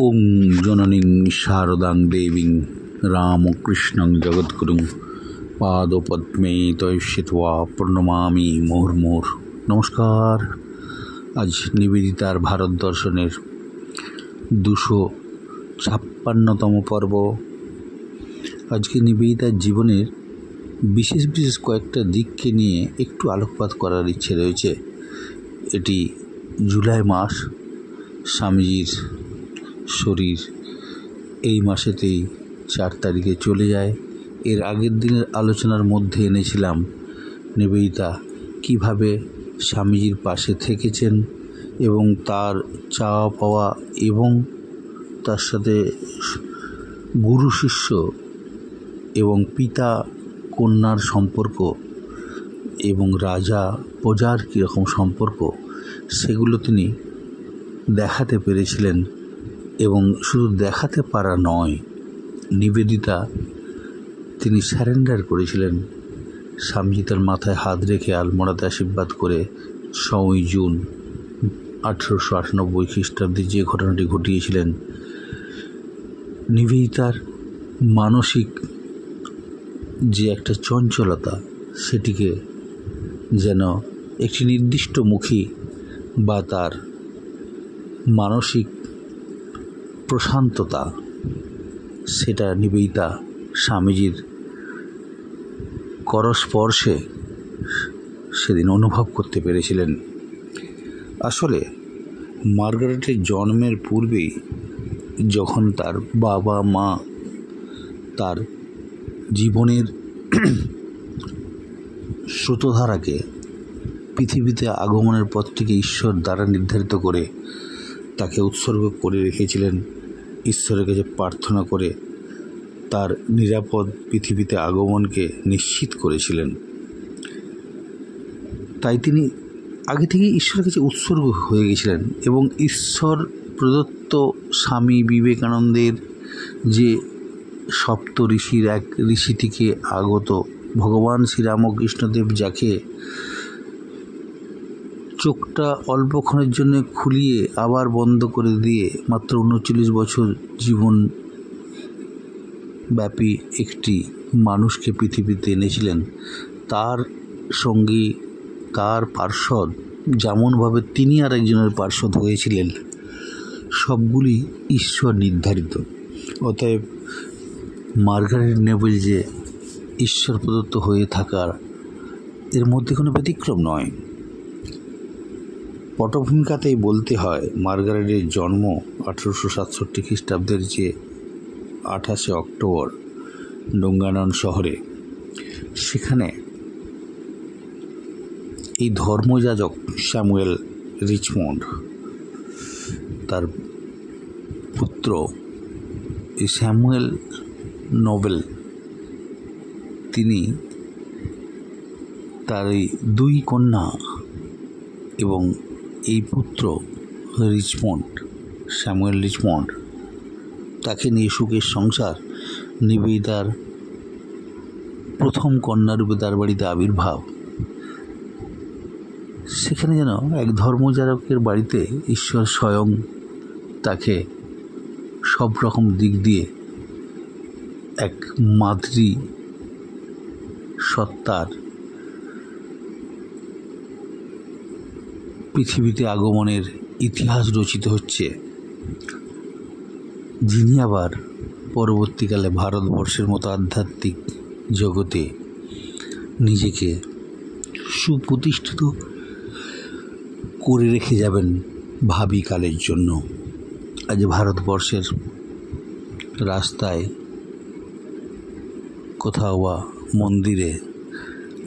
ওং জননীং শারদাং দেবীং রামকৃষ্ণং জগদ্গুরুং পাদপদ্মে তয়স্যিত্বা প্রণমামি মুহুর্মুহুঃ। নমস্কার। আজ নিবেদিতার ভারত দর্শনের 256তম পর্ব। আজকে নিবেদিতার জীবনের বিশেষ বিশেষ কয়েকটা দিককে নিয়ে একটু আলোকপাত করার ইচ্ছে রয়েছে। এটি জুলাই মাস, স্বামীজির শরীর এই মাসেতেই 4 তারিখে চলে যায়। এর আগের দিনের আলোচনার মধ্যে এনেছিলাম নিবেদিতা কিভাবে স্বামীজির পাশে থেকেছেন এবং তার চাওয়া পাওয়া এবং তার সাথে গুরু শিষ্য এবং পিতা কন্যার সম্পর্ক এবং রাজা প্রজার কীরকম সম্পর্ক সেগুলো তিনি দেখাতে পেরেছিলেন। এবং শুধু দেখাতে পারা নয়, নিবেদিতা তিনি স্যারেন্ডার করেছিলেন। স্বামীজি তার মাথায় হাত রেখে আলমোড়াতে আশীর্বাদ করে 6ই জুন 1898 খ্রিস্টাব্দে যে ঘটনাটি ঘটিয়েছিলেন, নিবেদিতার মানসিক যে একটা চঞ্চলতা সেটিকে যেন একটি নির্দিষ্ট মুখী বা তার মানসিক প্রশান্ততা সেটা নিবেদিতা স্বামীজির করস্পর্শে সেদিন অনুভব করতে পেরেছিলেন। আসলে মার্গারেটের জন্মের পূর্বেই যখন তার বাবা মা তার জীবনের স্রোতধারাকে পৃথিবীতে আগমনের পথটিকে ঈশ্বর দ্বারা নির্ধারিত করে তাকে উৎসর্গ করে রেখেছিলেন, ঈশ্বরের কাছে প্রার্থনা করে তার নিরাপদ পৃথিবীতে আগমনকে নিশ্চিত করেছিলেন। তাই তিনি আগে থেকেই ঈশ্বরের কাছে উৎসর্গ হয়ে গেছিলেন এবং ঈশ্বর প্রদত্ত স্বামী বিবেকানন্দের যে সপ্ত ঋষির এক ঋষি থেকে আগত ভগবান শ্রীরামকৃষ্ণদেব, যাকে চোখটা অল্পক্ষণের জন্য খুলিয়ে আবার বন্ধ করে দিয়ে মাত্র 39 বছর জীবন ব্যাপী একটি মানুষকে পৃথিবীতে এনেছিলেন, তার সঙ্গী তার পার্ষদ যেমনভাবে তিনি আর একজনের পার্ষদ হয়েছিলেন, সবগুলি ঈশ্বর নির্ধারিত। অতএব মার্গারেট নেভেল যে ঈশ্বর প্রদত্ত হয়ে থাকার এর মধ্যে কোনো ব্যতিক্রম নয়। পটভূমিকাতেই বলতে হয়, মার্গারেটের জন্ম 1867 খ্রিস্টাব্দের যে 28 অক্টোবর ডুঙ্গানন শহরে। সেখানে এই ধর্মযাজক স্যামুয়েল রিচমন্ড তার পুত্র এই স্যামুয়েল নোবেল, তিনি তার এই 2 কন্যা এবং এই পুত্র রিচমন্ড, স্যামুয়েল রিচমন্ড, তাকে নিয়ে সুখের সংসার। নিবেদিতার প্রথম কন্যারূপে তার বাড়িতে আবির্ভাব। সেখানে যেন এক ধর্মযাজকের বাড়িতে ঈশ্বর স্বয়ং তাকে সব রকম দিক দিয়ে এক মাতৃ সত্তার পৃথিবীতে আগমনের ইতিহাস রচিত হচ্ছে, যিনি আবার পরবর্তীকালে ভারতবর্ষের মতো আধ্যাত্মিক জগতে নিজেকে সুপ্রতিষ্ঠিত করে রেখে যাবেন ভাবি কালের জন্য। আজ ভারতবর্ষের রাস্তায় কোথাও বা মন্দিরে,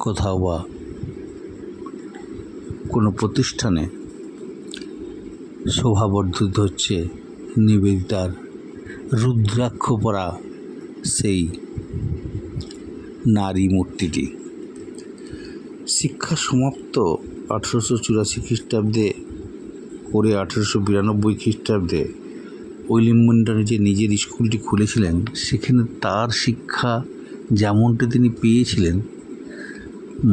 কোথাও বা কোনো প্রতিষ্ঠানে শোভাবর্ধিত হচ্ছে নিবেদিতার রুদ্রাক্ষ পরা সেই নারী মূর্তিটি। শিক্ষা সমাপ্ত 1884 খ্রিস্টাব্দে করে 1892 খ্রিস্টাব্দে উইলিয়ামটনে যে নিজের স্কুলটি খুলেছিলেন, সেখানে তার শিক্ষা যেমনটি তিনি পেয়েছিলেন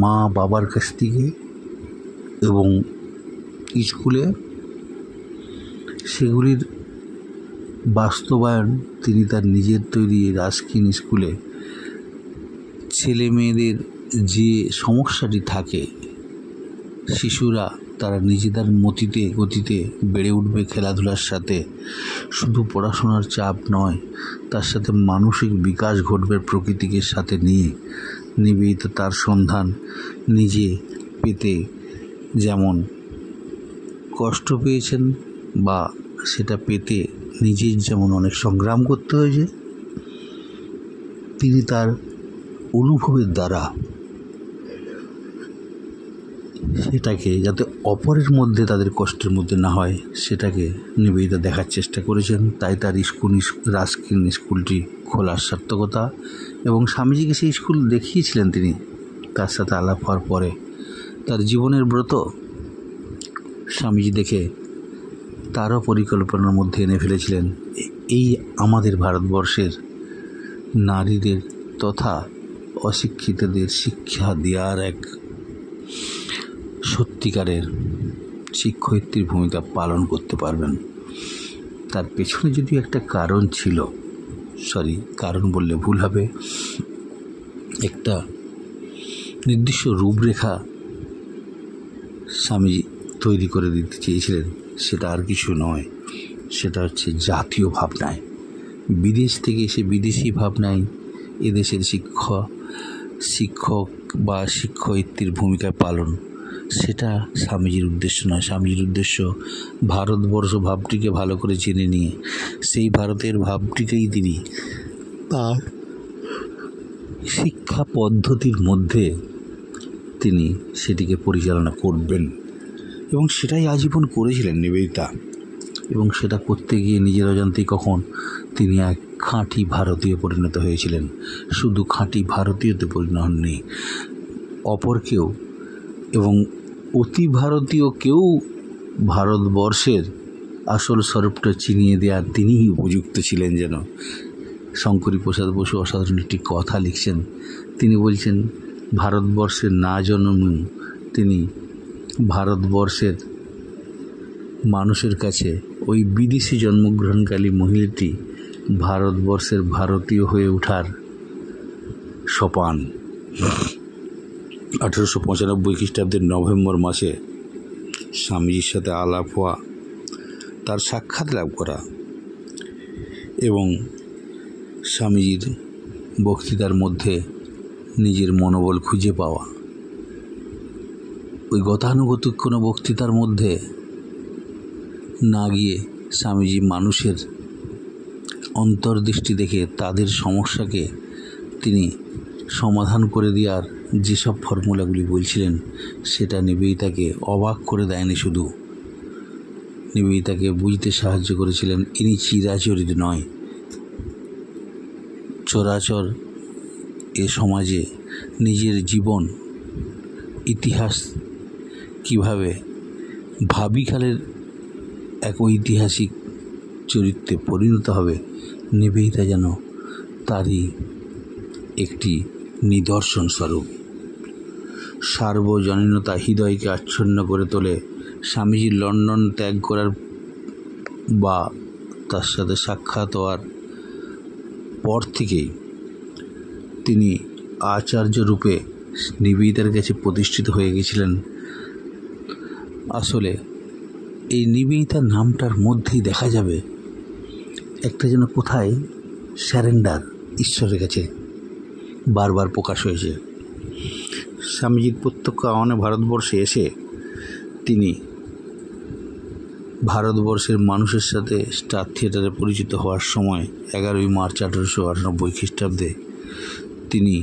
মা বাবার কাছ থেকে এবং স্কুলে, সেগুলির বাস্তবায়ন তিনি তার নিজের তৈরি রাস্কিন স্কুলে ছেলে মেয়েদের যে সমস্যাটি থাকে, শিশুরা তারা নিজেদের গতিতে বেড়ে উঠবে খেলাধুলার সাথে, শুধু পড়াশোনার চাপ নয়, তার সাথে মানসিক বিকাশ ঘটবে প্রকৃতিকে সাথে নিয়ে। নিবেদিতা তার সন্ধান নিজে পেতে যেমন কষ্ট পেয়েছেন বা সেটা পেতে নিজের যেমন অনেক সংগ্রাম করতে হয়েছে, তিনি তার অনুভবের দ্বারা সেটাকে যাতে অপরের মধ্যে তাদের কষ্টের মধ্যে না হয় সেটাকে নিবেদিতা দেখার চেষ্টা করেছেন। তাই তার রাস্কিন স্কুলটি খোলার সার্থকতা এবং স্বামীজিকে সেই স্কুল দেখিয়েছিলেন তিনি। তার সাথে আলাপ হওয়ার পরে তার জীবনের ব্রত স্বামীজি দেখে তারও পরিকল্পনার মধ্যে এনে ফেলেছিলেন। এই আমাদের ভারতবর্ষের নারীদের তথা অশিক্ষিতদের শিক্ষা দেওয়ার এক সত্যিকারের শিক্ষয়িত্রীর ভূমিকা পালন করতে পারবেন। তার পেছনে যদিও একটা কারণ ছিল, কারণ বললে ভুল হবে, একটা নির্দিষ্ট রূপরেখা স্বামীজি তৈরি করে দিতে চেয়েছিলেন। সেটা আর কিছু নয়, সেটা হচ্ছে জাতীয় ভাবনায়, বিদেশ থেকে এসে বিদেশি ভাবনায় এদেশের শিক্ষক বা শিক্ষয়িত্রীর ভূমিকা পালন, সেটা স্বামীজির উদ্দেশ্য নয়। স্বামীজির উদ্দেশ্য ভারতবর্ষ ভাবটিকে ভালো করে জেনে নিয়ে সেই ভারতের ভাবটিকেই তিনি তার শিক্ষা পদ্ধতির মধ্যে তিনি সেটিকে পরিচালনা করবেন এবং সেটাই আজীবন করেছিলেন নিবেদিতা। এবং সেটা করতে গিয়ে নিজের অজান্তেই কখন তিনি এক খাঁটি ভারতীয় পরিণত হয়েছিলেন। শুধু খাঁটি ভারতীয়তে পরিণত হননি, অপরকেও এবং অতি ভারতীয়কেও ভারতবর্ষের আসল স্বরূপটা চিনিয়ে দেওয়ার তিনিই উপযুক্ত ছিলেন। যেন শঙ্করী প্রসাদ বসু অসাধারণ একটি কথা লিখছেন। তিনি বলছেন, ভারতবর্ষের না জন্মেও তিনি ভারতবর্ষের মানুষের কাছে ওই বিদেশি জন্মগ্রহণকারী মহিলাটি ভারতবর্ষের ভারতীয় হয়ে ওঠার সোপান। 1895 খ্রিস্টাব্দের নভেম্বর মাসে স্বামীজির সাথে আলাপ হওয়া, তার সাক্ষাৎ লাভ করা এবং স্বামীজির বক্তৃতার মধ্যে নিজের মনোবল খুঁজে পাওয়া, ওই গতানুগতিক কোনো বক্তৃতার মধ্যে না গিয়ে স্বামীজি মানুষের অন্তর্দৃষ্টি দেখে তাদের সমস্যাকে তিনি সমাধান করে দেওয়ার যেসব ফর্মুলাগুলি বলছিলেন, সেটা নিবেদিতাকে অবাক করে দেয়নি, শুধু নিবেদিতাকে বুঝতে সাহায্য করেছিলেন ইনি চিরাচরিত নয়, চরাচর এ সমাজে নিজের জীবন ইতিহাস কিভাবে ভাবিকালের এক ঐতিহাসিক চরিত্রে পরিণত হবে, নিবেদিতা যেন তারই একটি নিদর্শন স্বরূপ। সার্বজনীনতা হৃদয়কে আচ্ছন্ন করে তোলে। স্বামীজি লন্ডন ত্যাগ করার বা তার সাথে সাক্ষাৎ হওয়ার পর থেকেই তিনি আচার্য রূপে নিবেদিতার কাছে প্রতিষ্ঠিত হয়ে গেছিলেন। আসলে এই নিবেদিতার নামটার মধ্যেই দেখা যাবে একটা যেন কোথায় স্যারেন্ডার ঈশ্বরের কাছে বারবার প্রকাশ হয়েছে। স্বামীজির প্রত্যক্ষ আহ্বানে ভারতবর্ষে এসে তিনি ভারতবর্ষের মানুষের সাথে স্টার থিয়েটারে পরিচিত হওয়ার সময় 11 মার্চ 1898 খ্রিস্টাব্দে তিনি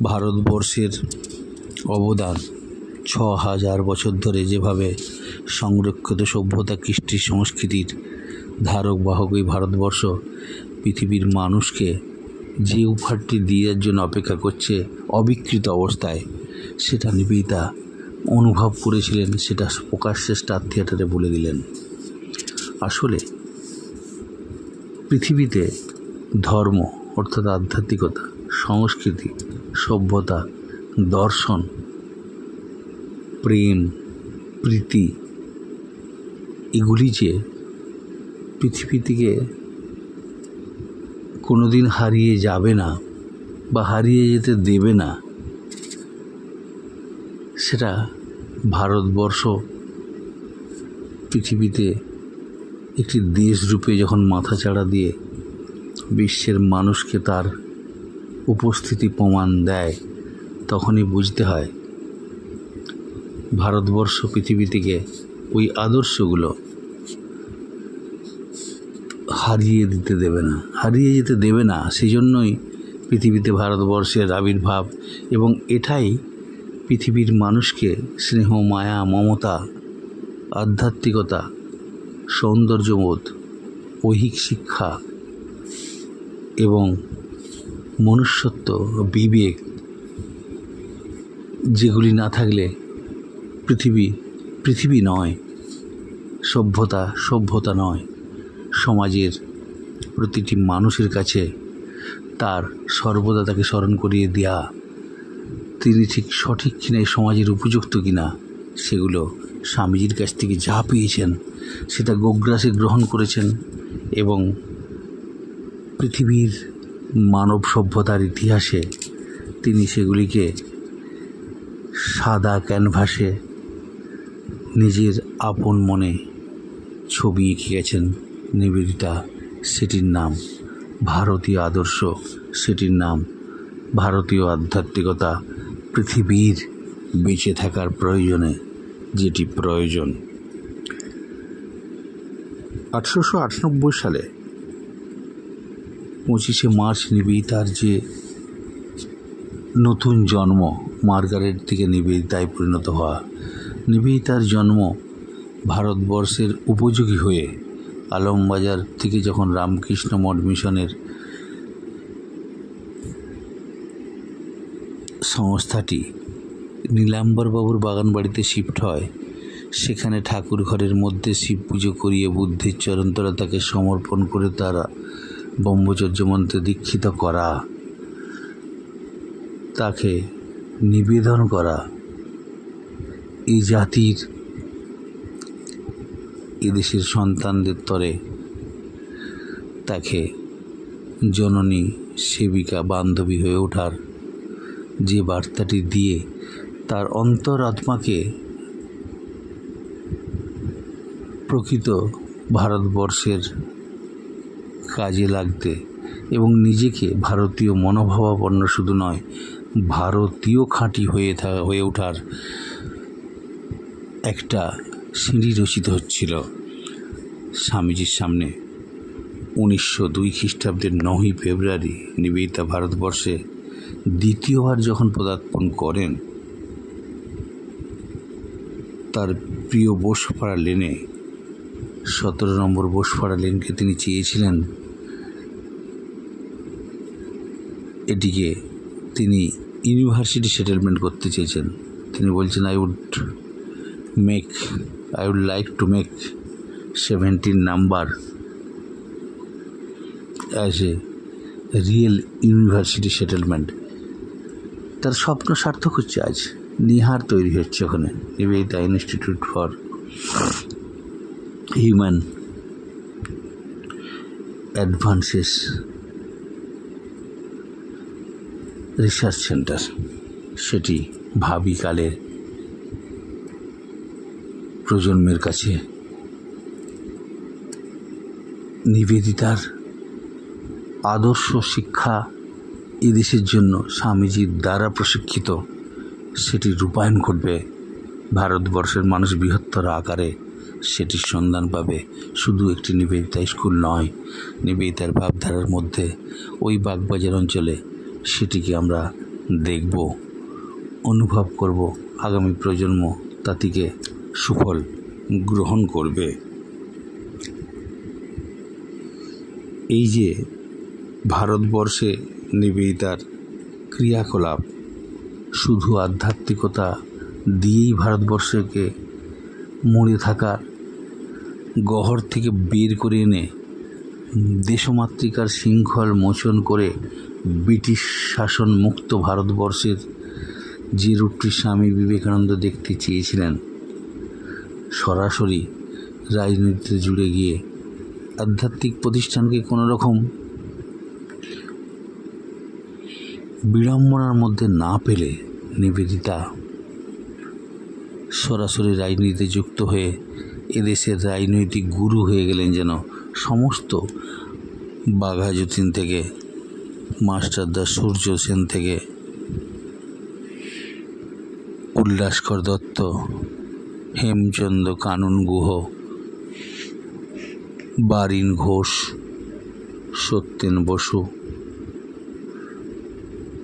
ভারতবর্ষের অবদান 6000 বছর ধরে যেভাবে সংরক্ষিত সভ্যতা, কৃষ্টি, সংস্কৃতির ধারক বাহক এই ভারতবর্ষ পৃথিবীর মানুষকে যে উপহারটি দেওয়ার জন্য অপেক্ষা করছে অবিকৃত অবস্থায়, সেটা নিবেদিতা অনুভব করেছিলেন, সেটা প্রকাশ্যে স্টার থিয়েটারে বলে দিলেন। আসলে পৃথিবীতে ধর্ম অর্থাৎ আধ্যাত্মিকতা, সংস্কৃতি, সভ্যতা, দর্শন, প্রেম, প্রীতি, এগুলি যে পৃথিবী থেকে কোনোদিন হারিয়ে যাবে না বা হারিয়ে যেতে দেবে না, সেটা ভারতবর্ষ পৃথিবীতে একটি দেশ রূপে যখন মাথাচাড়া দিয়ে বিশ্বের মানুষকে তার উপস্থিতি প্রমাণ দেয়, তখনই বুঝতে হয় ভারতবর্ষ পৃথিবী থেকে ওই আদর্শগুলো হারিয়ে যেতে দেবে না। সেই জন্যই পৃথিবীতে ভারতবর্ষের আবির্ভাব, এবং এটাই পৃথিবীর মানুষকে স্নেহ, মায়া, মমতা, আধ্যাত্মিকতা, সৌন্দর্যবোধ, ঐহিক শিক্ষা এবং মনুষ্যত্ব, বিবেক, যেগুলি না থাকলে পৃথিবী নয়, সভ্যতা নয়। সমাজের প্রতিটি মানুষের কাছে তার সর্বদা তাকে স্মরণ করিয়ে দেয়া, তিনি ঠিক সঠিক কিনা, এই সমাজের উপযুক্ত কিনা, সেগুলো স্বামীজির কাছ থেকে যা পেয়েছেন সেটা গোগ্রাসে গ্রহণ করেছেন, এবং পৃথিবীর মানব সভ্যতার ইতিহাসে তিনি সেগুলিকে সাদা ক্যানভাসে নিজের আপন মনে ছবি এঁকে গেছেন। নিবেদিতা, সেটির নাম ভারতীয় আদর্শ, সেটির নাম ভারতীয় আধ্যাত্মিকতা, পৃথিবীর বেঁচে থাকার প্রয়োজনে যেটি প্রয়োজন। 1898 সালে 25শে মার্চ নিবেদিতার যে নতুন জন্ম, মার্গারেট থেকে নিবেদিতায় পরিণত হওয়া, নিবেদিতার জন্ম ভারতবর্ষের উপযোগী হয়ে আলমবাজার থেকে যখন রামকৃষ্ণ মঠ মিশনের সংস্থাটি নীলাম্বরবাবুর বাগান বাড়িতে শিফট হয়, সেখানে ঠাকুর ঘরের মধ্যে শিব পুজো করিয়ে বুদ্ধির চরণতলা তাকে সমর্পণ করে তারা ব্রহ্মচর্য মন্ত্রে দীক্ষিত করা, তাকে নিবেদন করা, এই জাতির, এদেশের সন্তানদের তরে তাকে জননী, সেবিকা, বান্ধবী হয়ে ওঠার যে বার্তাটি দিয়ে তার অন্তরাত্মাকে প্রকৃত ভারতবর্ষের কাজে লাগতে এবং নিজেকে ভারতীয় মনোভাবাপন্ন শুধু নয়, ভারতীয় খাঁটি হয়ে ওঠার একটা সিঁড়ি রচিত হচ্ছিল স্বামীজির সামনে। 1902 খ্রিস্টাব্দের 9ই ফেব্রুয়ারি নিবেদিতা ভারতবর্ষে দ্বিতীয়বার যখন পদার্পণ করেন, তার প্রিয় বোসপাড়া লেনে, 17 নম্বর বোসপাড়া লেনকে তিনি চেয়েছিলেন, এটিকে তিনি ইউনিভার্সিটি সেটেলমেন্ট করতে চেয়েছেন। তিনি বলছেন, I would like to make 17 number as a real university settlement. তার স্বপ্ন সার্থক হচ্ছে। আজ নিহার তৈরি হচ্ছে ওখানে, Nivedita institute for human advances research centre. সেটি ভাবিকালে প্রজন্মের কাছে নিবেদিতার আদর্শ শিক্ষা এদেশের জন্য স্বামীজির দ্বারা প্রশিক্ষিত, সেটি রূপায়ণ ঘটবে। ভারতবর্ষের মানুষ বৃহত্তর আকারে সেটির সন্ধান পাবে। শুধু একটি নিবেদিতা স্কুল নয়, নিবেদিতার ভাবধারার মধ্যে ওই বাগবাজার অঞ্চলে সেটিকে আমরা দেখব, অনুভব করব। আগামী প্রজন্ম তা থেকে সুফল গ্রহণ করবে। এই যে ভারতবর্ষে নিবেদিতার ক্রিয়াকলাপ শুধু আধ্যাত্মিকতা দিয়েই ভারতবর্ষকে মরে থাকার গহ্বর থেকে বের করে এনে দেশমাতৃকার শৃঙ্খল মোচন করে ব্রিটিশ শাসন মুক্ত ভারতবর্ষের যে রূপটি স্বামী বিবেকানন্দ দেখতে চেয়েছিলেন, সরাসরি রাজনীতিতে জুড়ে গিয়ে আধ্যাত্মিক প্রতিষ্ঠানকে কোনো রকম বিড়ম্বনার মধ্যে না পেলে নিবেদিতা সরাসরি রাজনীতিতে যুক্ত হয়ে এদেশের রাজনৈতিক গুরু হয়ে গেলেন। যেন সমস্ত বাঘা যতীন থেকে মাস্টারদা সূর্য সেন থেকে উল্লাসকর দত্ত, হেমচন্দ্র কানন গুহ, বারিন ঘোষ, সত্যেন বসু,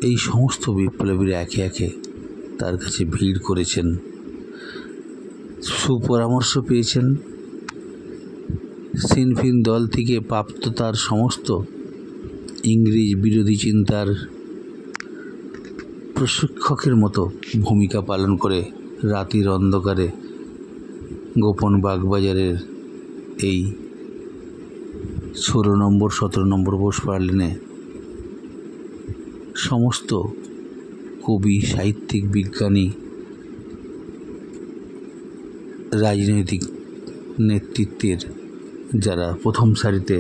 এই সমস্ত বিপ্লবীরা একে একে তার কাছে ভিড় করেছেন, সুপরামর্শ পেয়েছেন। সিনফিন দল থেকে প্রাপ্ত তার সমস্ত ইংরেজ বিরোধী চিন্তার প্রশিক্ষকের মতো ভূমিকা পালন করে রাতের অন্ধকারে গোপন বাগবাজারের এই 16 নম্বর 17 নম্বর বোসপার্লিনে সমস্ত কবি, সাহিত্যিক, বিজ্ঞানী, রাজনৈতিক নেতৃত্বের যারা প্রথম সারিতে,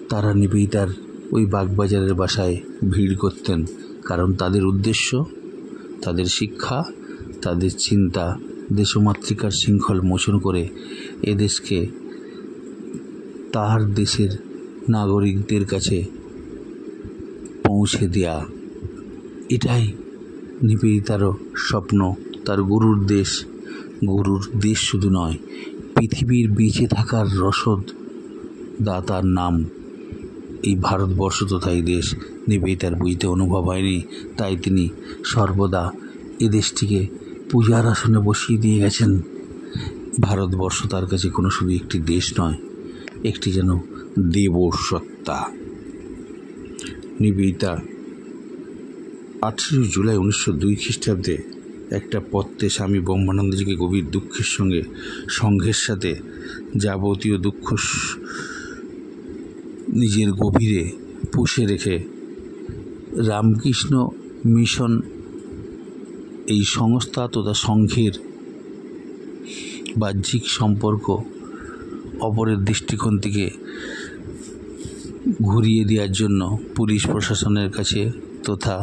তারা নিবেদিতার ওই বাগবাজারের বাসায় ভিড় করতেন। কারণ তাদের উদ্দেশ্য, তাদের শিক্ষা, তাদের চিন্তা দেশমাতৃকার শৃঙ্খল মোচন করে এদেশকে তার দেশের নাগরিকদের কাছে পৌঁছে দেয়া। এটাই নিবেদিতারও স্বপ্ন। তার গুরুর দেশ শুধু নয়, পৃথিবীর বেঁচে থাকার রসদ দাতার নাম এই ভারতবর্ষ তথা এই দেশ। নিবেদিতার বুঝতে অনুভব হয়নি, তাই তিনি সর্বদা এদেশটিকে পূজার আসনে বসিয়ে দিয়ে গেছেন। ভারতবর্ষ তার কাছে কোনো শুধু একটি দেশ নয়, একটি যেন দেবসত্তা। নিবেদিতা 18 জুলাই 1902 খ্রিস্টাব্দে একটা পত্রে স্বামী ব্রহ্মানন্দজিকে গভীর দুঃখের সঙ্গে সংঘের সাথে যাবতীয় দুঃখ নিজের গভীরে পুষে রেখে রামকৃষ্ণ মিশন এই সংস্থা তথা সংঘের বাহ্যিক সম্পর্ক অপরের দৃষ্টিকোণ থেকে ঘুরিয়ে দেওয়ার জন্য পুলিশ প্রশাসনের কাছে তথা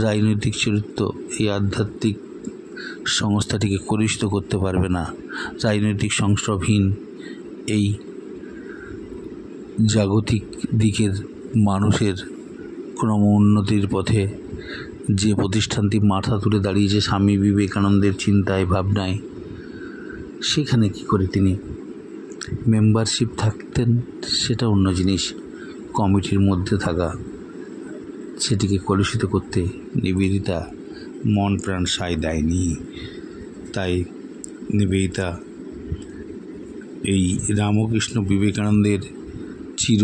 রাজনৈতিক চরিত্র এই আধ্যাত্মিক সংস্থাটিকে কলুষিত করতে পারবে না। রাজনৈতিক সংস্রবহীন এই জাগতিক দিকের মানুষের ক্রম উন্নতির পথে যে প্রতিষ্ঠানটি মাথা তুলে দাঁড়িয়েছে স্বামী বিবেকানন্দের চিন্তায় ভাবনায়, সেখানে কি করে তিনি মেম্বারশিপ থাকতেন সেটা অন্য জিনিস, কমিটির মধ্যে থাকা সেটিকে কলুষিত করতে নিবেদিতা মন প্রাণ সায় দেয়নি। তাই নিবেদিতা এই রামকৃষ্ণ বিবেকানন্দের চির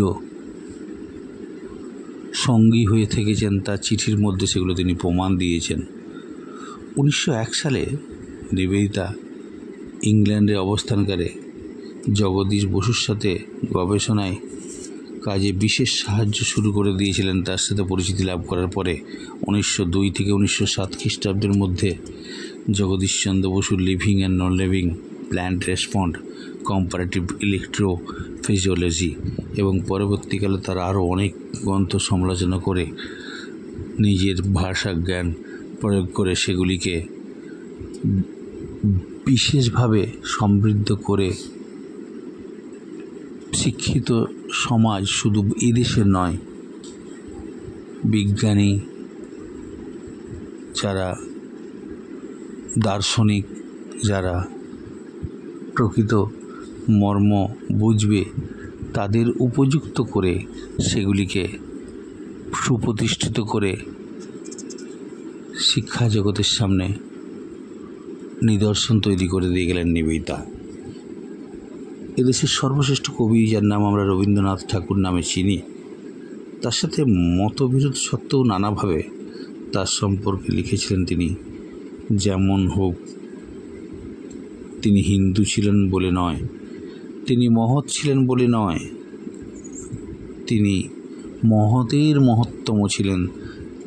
সঙ্গী হয়ে থেকেছেন। তার চিঠির মধ্যে সেগুলো তিনি প্রমাণ দিয়েছেন। 1901 সালে নিবেদিতা ইংল্যান্ডে অবস্থানকালে জগদীশ বসুর সাথে গবেষণায় কাজে বিশেষ সাহায্য শুরু করে দিয়েছিলেন। তার সাথে পরিচিতি লাভ করার পরে 1902 থেকে 1907 খ্রিস্টাব্দের মধ্যে জগদীশচন্দ্র বসুর living and non living plant respond, comparative electrophysiology এবং পরবর্তীকালে তার আরও অনেক গ্রন্থ সমালোচনা করে নিজের ভাষা জ্ঞান প্রয়োগ করে সেগুলিকে বিশেষভাবে সমৃদ্ধ করে শিক্ষিত সমাজ শুধু এদেশের নয়, বিজ্ঞানী যারা, দার্শনিক যারা প্রকৃত মর্ম বুঝবে তাদের উপযুক্ত করে সেগুলিকে সুপ্রতিষ্ঠিত করে শিক্ষা জগতের সামনে নিদর্শন তৈরি করে দিয়ে গেলেন নিবেদিতা। এদেশের সর্বশ্রেষ্ঠ কবি যার নাম আমরা রবীন্দ্রনাথ ঠাকুর নামে চিনি, তার সাথে মতবিরোধ সত্ত্বেও নানাভাবে তার সম্পর্কে লিখেছিলেন তিনি। যেমন হোক, তিনি হিন্দু ছিলেন বলে নয়, তিনি মহৎ ছিলেন বলে নয়, তিনি মহতের মহত্তম ছিলেন,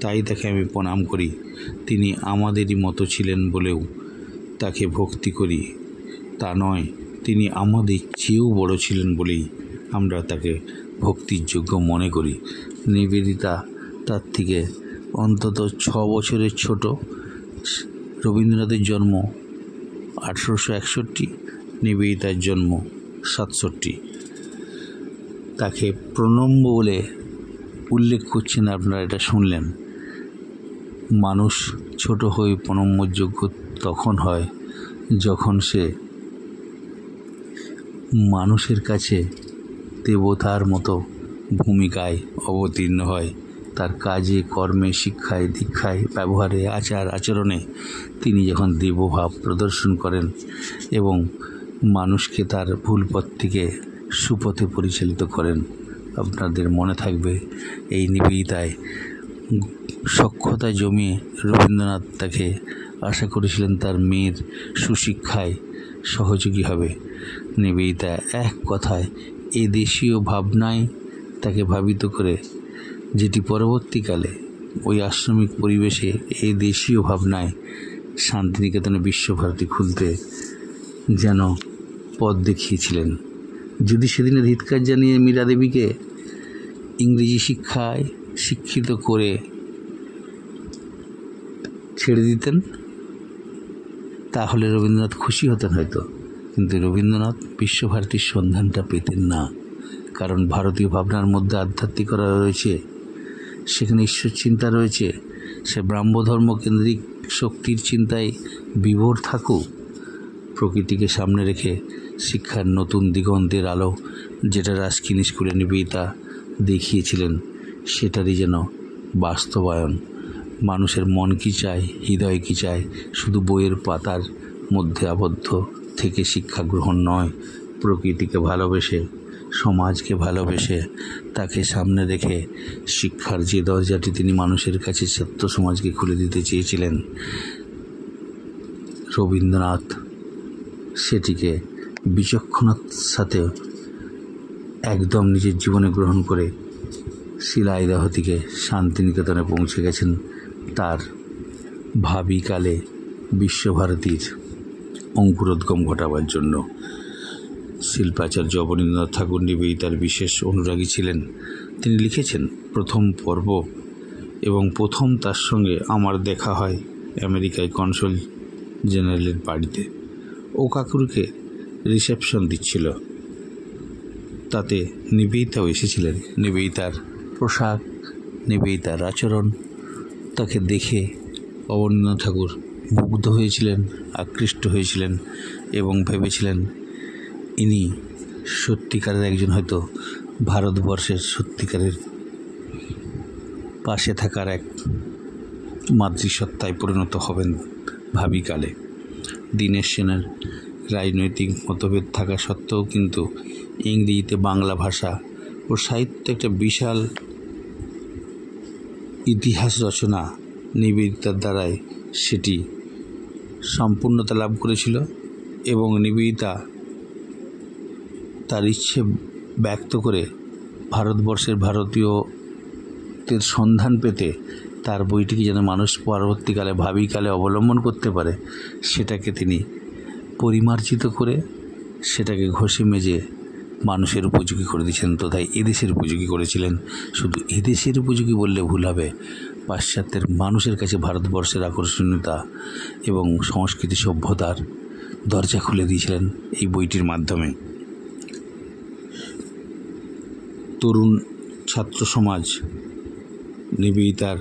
তাই তাকে আমি প্রণাম করি। তিনি আমাদেরই মতো ছিলেন বলেও তাকে ভক্তি করি, তা নয় তিনি আমাদের চেয়েও বড় ছিলেন বলেই আমরা তাকে ভক্তির যোগ্য মনে করি। নিবেদিতা তার থেকে অন্তত 6 বছরের ছোট। রবীন্দ্রনাথের জন্ম 1861, নিবেদিতার জন্ম 67। তাকে প্রণম্য বলে উল্লেখ করছেন, আপনারা এটা শুনলেন। মানুষ ছোট হয়ে প্রণম্যযোগ্য তখন হয় যখন সে মানুষের কাছে দেবতার মতো ভূমিকায় অবতীর্ণ হয়। তার কাজে, কর্মে, শিক্ষায়, দীক্ষায়, ব্যবহারে, আচার আচরণে তিনি যখন দেবভাব প্রদর্শন করেন এবং মানুষকে তার ভুল পথ থেকে সুপথে পরিচালিত করেন। আপনাদের মনে থাকবে এই নিবেদিতায় সক্ষতা জমিয়ে রবীন্দ্রনাথ তাকে আশা করেছিলেন তার মেয়ের সুশিক্ষায় সহযোগী হবে। নিবেদিতা এক কথায় এ দেশীয় ভাবনায় তাকে ভাবিত করে, যেটি পরবর্তীকালে ওই আশ্রমিক পরিবেশে এই দেশীয় ভাবনায় শান্তিনিকেতনে বিশ্বভারতী খুলতে যেন পথ দেখিয়েছিলেন। যদি সেদিনে ধিক্কার জানিয়ে মীরা দেবীকে ইংরেজি শিক্ষায় শিক্ষিত করে ছেড়ে দিতেন, তাহলে রবীন্দ্রনাথ খুশি হতেন হয়তো। কিন্তু রবীন্দ্রনাথ বিশ্বভারতীর সন্ধানটা পেতেন না, কারণ ভারতীয় ভাবনার মধ্যে আধ্যাত্মিকতা রয়েছে, সেখানে ঈশ্বর চিন্তা রয়েছে। সে ব্রাহ্মধর্ম কেন্দ্রিক শক্তির চিন্তায় বিভোর থাকুক। প্রকৃতিকে সামনে রেখে শিক্ষার নতুন দিগন্তের আলো, যেটা রাজকিনি স্কুলে নিবেদিতা দেখিয়েছিলেন, সেটারই যেন বাস্তবায়ন। মানুষের মন কী চায়, হৃদয় কী চায়, শুধু বইয়ের পাতার মধ্যে আবদ্ধ থেকে শিক্ষা গ্রহণ নয়, প্রকৃতিকে ভালোবেসে, সমাজকে ভালোবেসে, তাকে সামনে রেখে শিক্ষার যে দরজাটি তিনি মানুষের কাছে ছাত্র সমাজকে খুলে দিতে চেয়েছিলেন, রবীন্দ্রনাথ সেটিকে বিচক্ষণতার সাথে একদম নিজের জীবনে গ্রহণ করে শিলাইদহ থেকে শান্তিনিকেতনে পৌঁছে গেছেন তার ভাবিকালে বিশ্বভারতীর অঙ্কুরোদ্গম ঘটাবার জন্য। শিল্পাচার্য অবনীন্দ্রনাথ ঠাকুর নিবেদিতার বিশেষ অনুরাগী ছিলেন। তিনি লিখেছেন, প্রথম পর্ব এবং প্রথম তার সঙ্গে আমার দেখা হয় আমেরিকায় কনসুল জেনারেলের বাড়িতে। ও কাকুরকে রিসেপশন দিচ্ছিল, তাতে নিবেদিতাও এসেছিলেন। নিবেদিতার পোশাক, নিবেদিতার আচরণ, তাকে দেখে অবনীন্দ্রনাথ ঠাকুর মুগ্ধ হয়েছিলেন, আকৃষ্ট হয়েছিলেন এবং ভেবেছিলেন ইনি সত্যিকারের একজন, হয়তো ভারতবর্ষের সত্যিকারের পাশে থাকার এক মাতৃসত্তায় পরিণত হবেন ভাবিকালে। দীনেশ সেনের রাজনৈতিক মতভেদ থাকা সত্ত্বেও কিন্তু ইংরেজিতে বাংলা ভাষা ও সাহিত্য একটা বিশাল ইতিহাস রচনা নিবেদিতার দ্বারাই সেটি সম্পূর্ণতা লাভ করেছিল এবং নিবেদিতা তার ইচ্ছে ব্যক্ত করে ভারতবর্ষের ভারতীয়দের সন্ধান পেতে তার বইটিকে যেন মানুষ পরবর্তীকালে ভাবিকালে অবলম্বন করতে পারে, সেটাকে তিনি পরিমার্জিত করে সেটাকে ঘষে মেজে মানুষের উপযোগী করে দিয়েছেন, তথায় এদেশের উপযোগী করেছিলেন। শুধু এদেশের উপযোগী বললে ভুল হবে, পাশ্চাত্যের মানুষের কাছে ভারতবর্ষের আকর্ষণীয়তা এবং সংস্কৃতি সভ্যতার দরজা খুলে দিয়েছিলেন এই বইটির মাধ্যমে। তরুণ ছাত্র সমাজ নিবেদিতার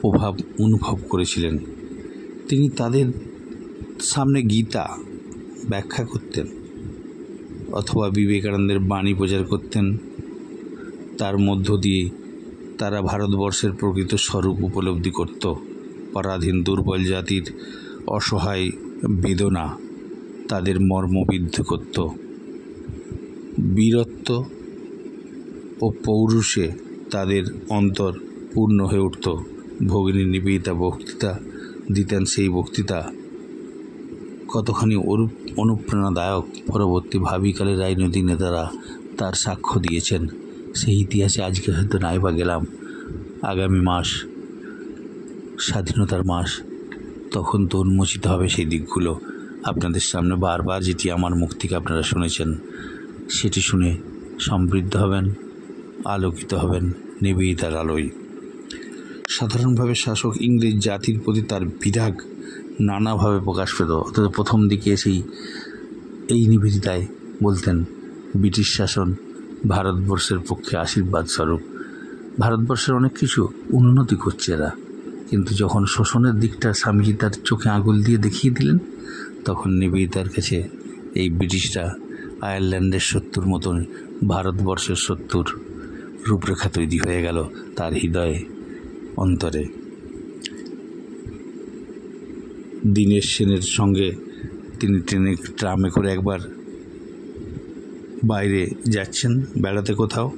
প্রভাব অনুভব করেছিলেন। তিনি তাদের সামনে গীতা ব্যাখ্যা করতেন অথবা বিবেকানন্দের বাণী প্রচার করতেন। তার মধ্য দিয়ে তারা ভারতবর্ষের প্রকৃত স্বরূপ উপলব্ধি করত। পরাধীন দুর্বল জাতির অসহায় বেদনা তাদের মর্মবিদ্ধ করত। বীরত্ব ও পৌরুষে তাদের অন্তর পূর্ণ হয়ে উঠত। ভগিনী নিবেদিতা বক্তৃতা দিতেন, সেই বক্তৃতা কতখানি অনুপ্রেরণাদায়ক পরবর্তী ভাবিকালের রাজনৈতিক নেতারা তার সাক্ষ্য দিয়েছেন। সেই ইতিহাসে আজকে হয়তো নাই বা গেলাম, আগামী মাস স্বাধীনতার মাস, তখন তো উন্মোচিত হবে সেই দিকগুলো আপনাদের সামনে। বারবার যেটি আমার মুখ থেকে আপনারা শুনেছেন, সেটি শুনে সমৃদ্ধ হবেন, আলোকিত হবেন নিবেদিতার আলোয়। সাধারণভাবে শাসক ইংরেজ জাতির প্রতি তার বিরাগ নানাভাবে প্রকাশ পেত, অথচ প্রথম দিকে এসেই এই নিবেদিতায় বলতেন ব্রিটিশ শাসন ভারতবর্ষের পক্ষে আশীর্বাদ স্বরূপ, ভারতবর্ষের অনেক কিছু উন্নতি করছে এরা। কিন্তু যখন শোষণের দিকটা স্বামীজি তার চোখে আঙুল দিয়ে দেখিয়ে দিলেন, তখন নিবেদিতার কাছে এই ব্রিটিশরা আয়ারল্যান্ডের শত্রুর মতন ভারতবর্ষের শত্রুর রূপরেখা তৈরি হয়ে গেল তার হৃদয়ে, অন্তরে। দীনেশ সেনের সঙ্গে তিনি ট্রামে করে একবার বাইরে যাচ্ছেন বেড়াতে কোথাও,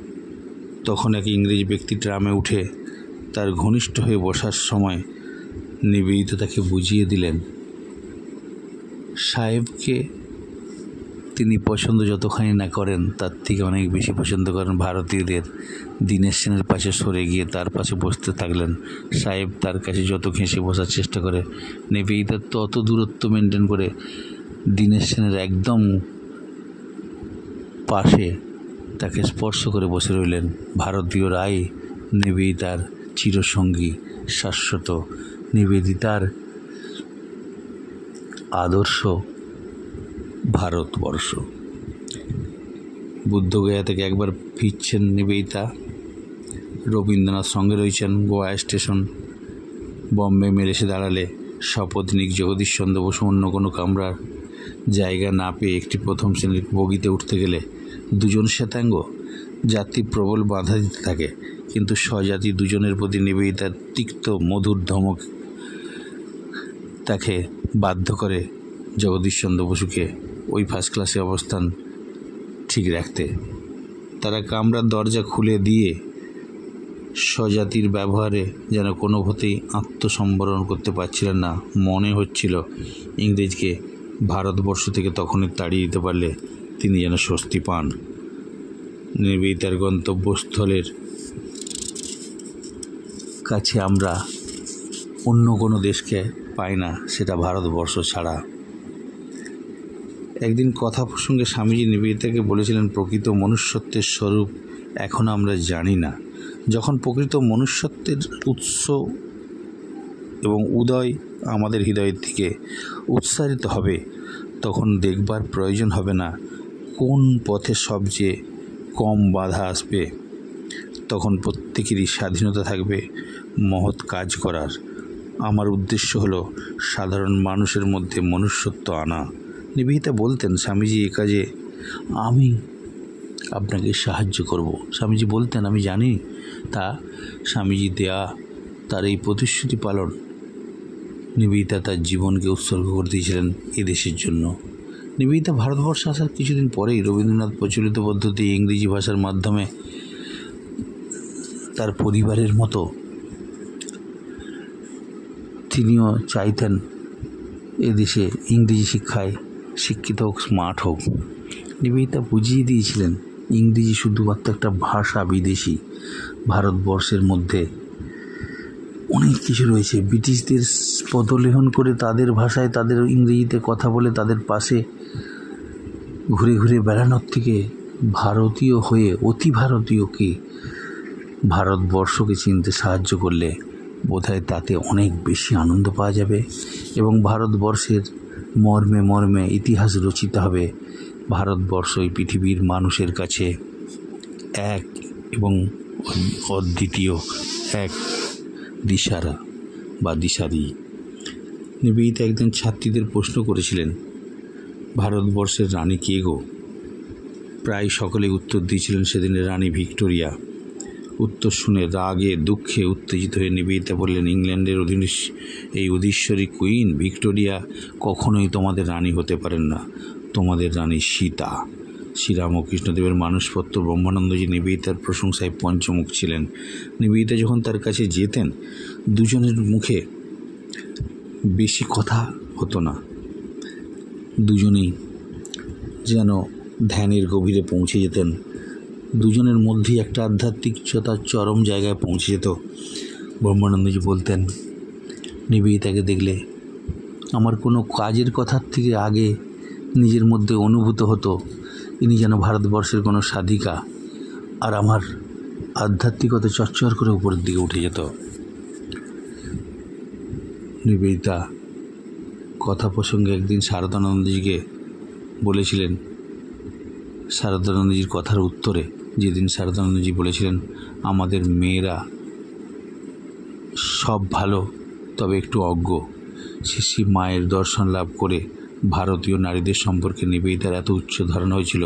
তখন এক ইংরেজ ব্যক্তি ট্রামে উঠে তার ঘনিষ্ঠ হয়ে বসার সময় নিবেদিতা তাকে বুঝিয়ে দিলেন সাহেবকে তিনি পছন্দ যতখানি না করেন তার থেকে অনেক বেশি পছন্দ করেন ভারতীয়দের। দীনেশ সেনের পাশে সরে গিয়ে তার পাশে বসতে থাকলেন। সাহেব তার কাছে যত ঘেঁষে বসার চেষ্টা করে, নিবেদিতা তত দূরত্ব মেনটেন করে দীনেশ সেনের একদম পাশে তাকে স্পর্শ করে বসে রইলেন। ভারতীয় রায় নিবেদিতার চিরসঙ্গী, শাশ্বত নিবেদিতার আদর্শ ভারতবর্ষ। বুদ্ধগয়া থেকে একবার ফিরছেন নিবেদিতা, রবীন্দ্রনাথ সঙ্গে রয়েছেন। গোয়া স্টেশন বম্বে মেরে এসে দাঁড়ালে শপথ নিক জগদীশচন্দ্র বসু অন্য কোনো কামরার জায়গা না পেয়ে একটি প্রথম শ্রেণীর বগিতে উঠতে গেলে দুজন শ্বেতাঙ্গ যাত্রী প্রবল বাধা দিতে থাকে, কিন্তু স্বজাতি দুজনের প্রতি নিবেদিতার তিক্ত মধুর ধমক তাকে বাধ্য করে জগদীশচন্দ্র বসুকে ওই ফার্স্ট ক্লাসে অবস্থান ঠিক রাখতে। তারা কামরার দরজা খুলে দিয়ে স্বজাতির ব্যবহারে যেন কোনোভাবেই আত্মসম্বরণ করতে পারছিলেন না। মনে হচ্ছিল ইংরেজকে ভারতবর্ষ থেকে তখনই তাড়িয়ে দিতে পারলে তিনি যেন স্বস্তি পান। নিবেদিতার গন্তব্যস্থলের কাছে আমরা অন্য কোনো দেশকে পাই না, সেটা ভারতবর্ষ ছাড়া। একদিন কথা প্রসঙ্গে স্বামীজি নিবেদিতাকে বলেছিলেন, প্রকৃত মনুষ্যত্বের স্বরূপ এখন আমরা জানি না। যখন প্রকৃত মনুষ্যত্বের উৎস এবং উদয় আমাদের হৃদয় থেকে উৎসারিত হবে, তখন দেখবার প্রয়োজন হবে না কোন পথে সবচেয়ে কম বাধা আসবে। তখন প্রত্যেকেরই স্বাধীনতা থাকবে মহৎ কাজ করার। আমার উদ্দেশ্য হলো সাধারণ মানুষের মধ্যে মনুষ্যত্ব আনা। নিবেদিতা বলতেন, স্বামীজি এ কাজে আমি আপনাকে সাহায্য করব। স্বামীজি বলতেন, আমি জানি তা। স্বামীজি দেয়া তার এই প্রতিশ্রুতি পালন নিবেদিতা তার জীবনকে উৎসর্গ করে দিয়েছিলেন এদেশের জন্য। নিবেদিতা ভারতবর্ষে আসার কিছুদিন পরেই রবীন্দ্রনাথ প্রচলিত পদ্ধতি ইংরেজি ভাষার মাধ্যমে তার পরিবারের মতো তিনিও চাইতেন এদেশে ইংরেজি শিক্ষায় শিক্ষিত হোক, স্মার্ট হোক। নিবেদিতা বুঝিয়ে দিয়েছিলেন ইংরেজি শুধুমাত্র একটা ভাষা, বিদেশি। ভারতবর্ষের মধ্যে অনেক কিছু রয়েছে। ব্রিটিশদের পদলেহন করে তাদের ভাষায় তাদের ইংরেজিতে কথা বলে তাদের পাশে ঘুরে ঘুরে বেড়ানোর থেকে ভারতীয় হয়ে অতি ভারতীয়কে, ভারতবর্ষকে চিনতে সাহায্য করলে বোধহয় তাতে অনেক বেশি আনন্দ পাওয়া যাবে এবং ভারতবর্ষের মর্মে মর্মে ইতিহাস রচিত হবে। ভারতবর্ষ এই পৃথিবীর মানুষের কাছে এক এবং অদ্বিতীয় এক দিশারা বা দিশারি। নিবেদিতা একদিন ছাত্রীদের প্রশ্ন করেছিলেন, ভারতবর্ষের রানী কে গো? প্রায় সকলে উত্তর দিয়েছিলেন সেদিনের রানী ভিক্টোরিয়া। উত্তর শুনে রাগে দুঃখে উত্তেজিত হয়ে নিবেদিতা বললেন, ইংল্যান্ডের এই অধীশ্বরী কুইন ভিক্টোরিয়া কখনোই তোমাদের রানী হতে পারেন না। তোমাদের রানী সীতা। শ্রীরামকৃষ্ণদেবের মানসপত্র ব্রহ্মানন্দজি নিবেদিতার প্রশংসায় পঞ্চমুখ ছিলেন। নিবেদিতা যখন তার কাছে যেতেন, দুজনের মুখে বেশি কথা হতো না। দুজনেই যেন ধ্যানের গভীরে পৌঁছে যেতেন। দুজনের মধ্যেই একটা আধ্যাত্মিকতার চরম জায়গায় পৌঁছে যেত। ব্রহ্মানন্দজি বলতেন, নিবেদিতাকে দেখলে আমার কোনো কাজের কথার থেকে আগে নিজের মধ্যে অনুভূত হতো ইনি যেন ভারতবর্ষের কোনো সাধিকা, আর আমার আধ্যাত্মিকতা চচ্চর করে উপরের দিকে উঠে যেত। নিবেদিতা কথা প্রসঙ্গে একদিন শারদানন্দজিকে বলেছিলেন, শারদানন্দজির কথার উত্তরে, যেদিন শারদানন্দজি বলেছিলেন আমাদের মেয়েরা সব ভালো তবে একটু অজ্ঞ, শ্রী মায়ের দর্শন লাভ করে ভারতীয় নারীদের সম্পর্কে নিবেদিতার এত উচ্চ ধারণা হয়েছিল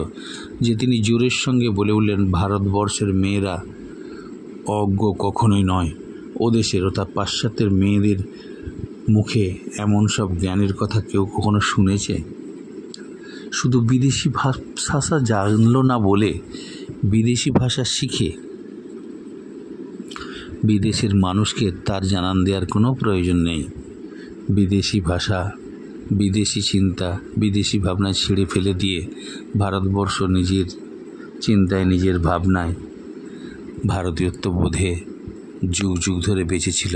যে তিনি জোরের সঙ্গে বলে উঠলেন, ভারতবর্ষের মেয়েরা অজ্ঞ কখনোই নয়। ও দেশের অর্থাৎ পাশ্চাত্যের মেয়েদের মুখে এমন সব জ্ঞানের কথা কেউ কখনো শুনেছে? শুধু বিদেশি ভাষা জানলো না বলে বিদেশি ভাষা শিখে বিদেশের মানুষকে তার জানান দেওয়ার কোনো প্রয়োজন নেই। বিদেশি ভাষা, বিদেশি চিন্তা, বিদেশি ভাবনা ছেড়ে ফেলে দিয়ে ভারতবর্ষ নিজের চিন্তায়, নিজের ভাবনায়, ভারতীয়ত্ব বোধে যুগ যুগ ধরে বেঁচেছিল,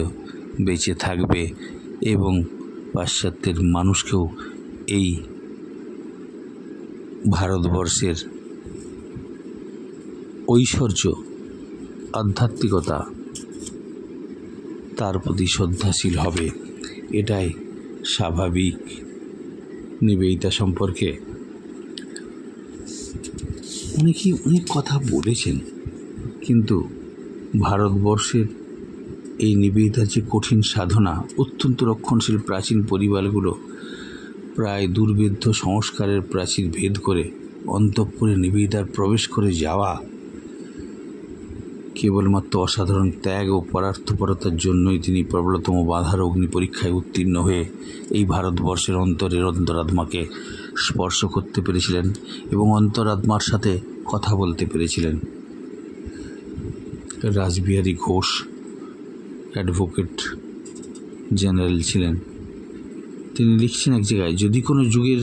বেঁচে থাকবে এবং পাশ্চাত্যের মানুষকেও এই ভারতবর্ষের ঐশ্বর্য, আধ্যাত্মিকতা, তার প্রতি শ্রদ্ধাশীল হবে, এটাই স্বাভাবিক। নিবেদিতা সম্পর্কে অনেকেই অনেক কথা বলেছেন, কিন্তু ভারতবর্ষের এই নিবেদিতার যে কঠিন সাধনা, অত্যন্ত রক্ষণশীল প্রাচীন পরিবারগুলো প্রায় দুর্ভেদ্য সংস্কারের প্রাচীর ভেদ করে অন্তঃপুরে নিবেদিতার প্রবেশ করে যাওয়া কেবলমাত্র অসাধারণ ত্যাগ ও পরার্থপরতার জন্যই তিনি প্রবলতম বাধার অগ্নি পরীক্ষায় উত্তীর্ণ হয়ে এই ভারতবর্ষের অন্তরের অন্তরাত্মাকে স্পর্শ করতে পেরেছিলেন এবং অন্তরাত্মার সাথে কথা বলতে পেরেছিলেন। রাসবিহারী ঘোষ অ্যাডভোকেট জেনারেল ছিলেন। তিনি লিখছেন এক জায়গায়, যদি কোনো যুগের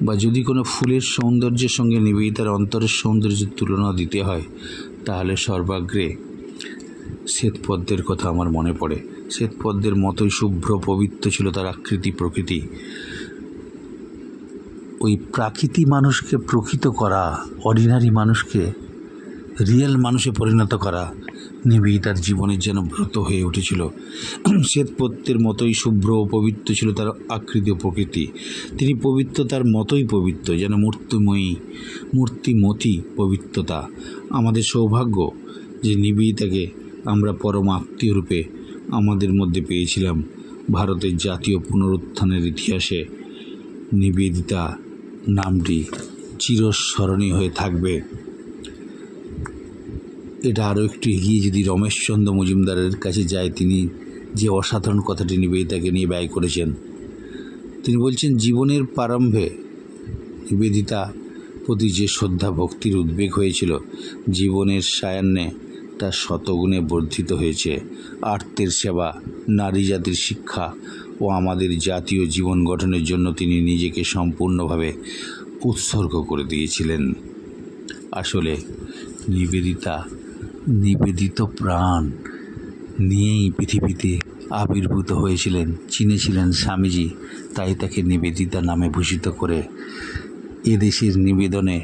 বা যদি কোনো ফুলের সৌন্দর্যের সঙ্গে নিবেদিতার অন্তরের সৌন্দর্যের তুলনা দিতে হয়, তাহলে সর্বাগ্রে শ্বেতপদ্মের কথা আমার মনে পড়ে। শ্বেতপদ্মের মতোই শুভ্র পবিত্র ছিল তার আকৃতি প্রকৃতি। ওই প্রাকৃতি মানুষকে প্রকৃত করা, অর্ডিনারি মানুষকে রিয়েল মানুষে পরিণত করা নিবেদিতার জীবনের যেন ব্রত হয়ে উঠেছিল। শ্বেতপদ্মের মতোই শুভ্র ও পবিত্র ছিল তার আকৃতি ও প্রকৃতি। তিনি পবিত্রতার মতোই পবিত্র, যেন মূর্তিমতী পবিত্রতা। আমাদের সৌভাগ্য যে নিবেদিতাকে আমরা পরম আত্মীয় রূপে আমাদের মধ্যে পেয়েছিলাম। ভারতের জাতীয় পুনরুত্থানের ইতিহাসে নিবেদিতা নামটি চিরস্মরণীয় হয়ে থাকবে। এটা আরও একটু এগিয়ে যদি রমেশচন্দ্র মজুমদারের কাছে যায়, তিনি যে অসাধারণ কথাটি নিবেদিতাকে নিয়ে ব্যয় করেছেন। তিনি বলছেন, জীবনের প্রারম্ভে নিবেদিতা প্রতি যে শ্রদ্ধা ভক্তির উদ্বেগ হয়েছিল, জীবনের সায়ান্নে তা শতগুণে বর্ধিত হয়েছে। আর্তের সেবা, নারী জাতির শিক্ষা ও আমাদের জাতীয় জীবন গঠনের জন্য তিনি নিজেকে সম্পূর্ণভাবে উৎসর্গ করে দিয়েছিলেন। আসলে নিবেদিত প্রাণ নিয়েই পৃথিবীতে আবির্ভূত হয়েছিলেন, চিনেছিলেন স্বামীজি, তাই তাকে নিবেদিতা নামে ভূষিত করে এদেশের নিবেদনে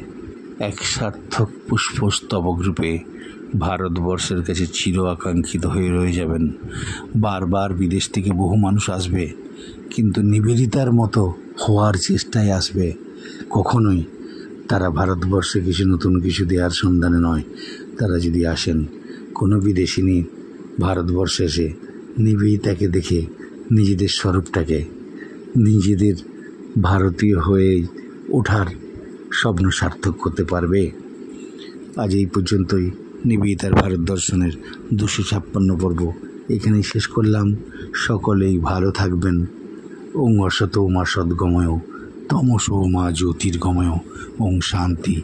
এক সার্থক পুষ্পস্তবক রূপে ভারতবর্ষের কাছে চির আকাঙ্ক্ষিত হয়ে রয়ে যাবেন। বারবার বিদেশ থেকে বহু মানুষ আসবে, কিন্তু নিবেদিতার মতো হওয়ার চেষ্টায় আসবে। কখনোই তারা ভারতবর্ষে নতুন কিছু দেওয়ার সন্ধানে নয়। তারা যদি আসেন, কোনো বিদেশিনী ভারতবর্ষে এসে নিবেদিতাকে দেখে নিজেদের স্বরূপটাকে, নিজেদের ভারতীয় হয়ে ওঠার স্বপ্ন সার্থক করতে পারবে। আজ এই পর্যন্তই নিবেদিতার ভারত দর্শনের 256 পর্ব এখানেই শেষ করলাম। সকলেই ভালো থাকবেন। ওং অসতো মা সদ্গময়, তমসো মা জ্যোতির্গময়। ওং শান্তি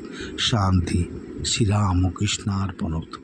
শান্তি। শ্রীরামকৃষ্ণার্পণমস্তু।